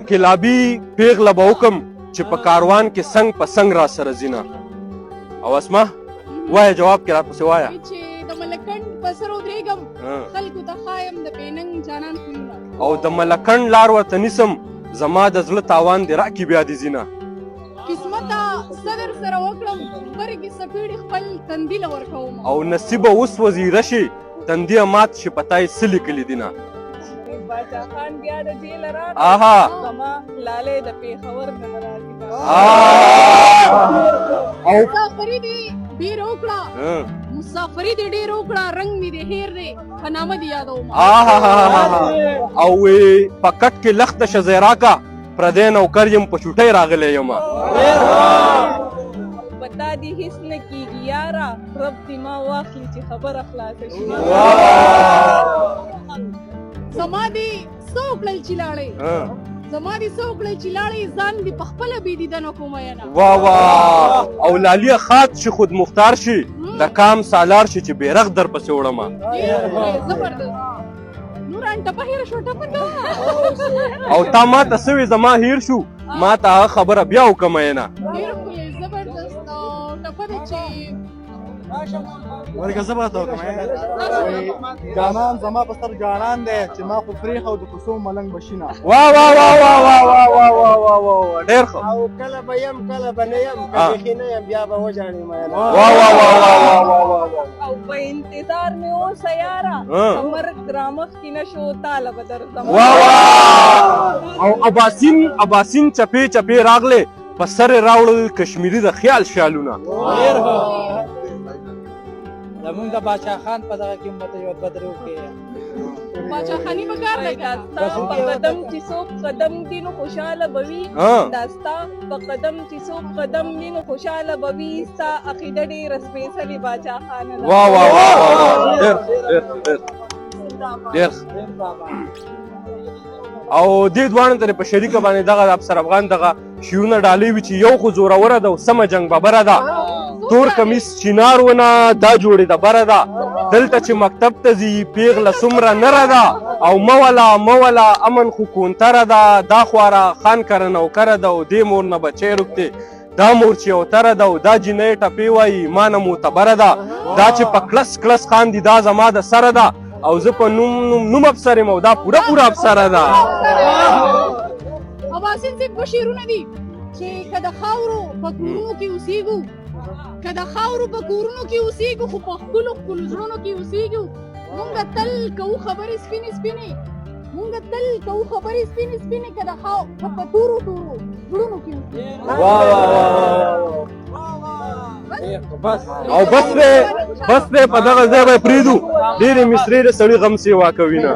انقلابي پیغله به وکم چې په کاروان کې څنګ په څنګ را سره ځینه. او اسمه وایه جواب کې راپسې وایه. چې د ملکنډ په سر ودرېږم خلکو ته ښایم د بېننګ جانان خویونه. او د ملکنډ لار ورته نیسم زما د زړه تاوان دې راکړي بیا دې ځینه. قسمته صدر سره وکړم برګې سپېړې خپل تندي له ورکوم. او نصیبه اوس وزیره شي تندي مات شي پتا یې څه لیکلي دي نه. باچا خان بیا د جیل راغی. آها زما لالې د پېښور نه راځي. او مسافري دې ډېر وکړه مسافري دې ډېر وکړه رنګ مې دې هېر دی په نامه دې یادوم. او په کټ کې لخته شه زیراکه پردی نوکر یم په چوټۍ راغلی یم. پتا دې هیڅ نه کېږي یاره رب دې ما واخلي چې خبره خلاصه شي. زما دې څه وکړل چې لاړې زما دې څه وکړل چې لاړې ځان دې په خپله بې دیدنه کوم ینه. وا وا او لالیه خات شي خود مختار شي د کام سالار شي چې بیرغ در پسې وړمه. زبردست نوران ټپه هېره شوه ټپه کوه. او تا ما ته څه وې زما هیر شو ما ته هغه خبره بیا وکړمه ینه. ډېر ښکلی زبردست ټپه ده چې ورګه زه به ته وکړم جانان زما په سر جانان دی چې ما خو پرېښه او د کوڅو ملنګ به شینه. وا وا وا وا وا وا وا وا وا وا ډېر ښه. او کله به یم کله به نه یم که بیخي نه یم بیا به وژاړې میینه. وا وا وا وا وا وا او په انتظار مې اوسه یاره مرګ رامخکې نه شو تاله به درځم. وا وا او اباسین چپې چپې راغلې په سر یې راوړل کشمیري د خیال شالونه. زمونږ د باچا خان په دغه کې مته یو بدر وکړي باچا خاني به کار دی داستا په قدم چې څوک قدم دي نو خوشحاله به وي. داستا په قدم چې څوک قدم دي نو خوشحاله به وي. ستا عقیده ډېره سپېڅلې باچا خانه ده. وا وا وا ډېر او دې دواړو ته په شریکه باندې دغه افسر افغان دغه شیرونه ډالۍ وي چې یو خو زوروره ده او سمه جنګ ببره ده. تور کمیس چینار ونه دا جوړې د بره ده. دلته چې مکتب ته ځي پیغله څومره نره ده او موله امن خو کونتره ده. دا خواره خان کره نوکره ده او دې مور نه بچی روږدې دا مور چې اوتره ده او دا جینۍ ټپې وایي ما نه معتبره ده. دا چې په کلس کلس خاندي دا زما د سره ده او زه په نوم افسر یم او دا پوره افسره ده. اباسین صاحب دوه شعرونه دي چې که د خاورو په کورونو کې اوسېږو که د خاورو په کورونو کې اوسېږو خو په ښکلو زړونو کې اوسېږو مونږ تل کوو خبرې سپینې سپینې مونږ تل کوو خبرې سپینې سپینې که د په تورو زړونو کې او بس دی په دغه ځای به یې پرېږدو. ډېرې مصرې د سړي غم سیوا کوي نه.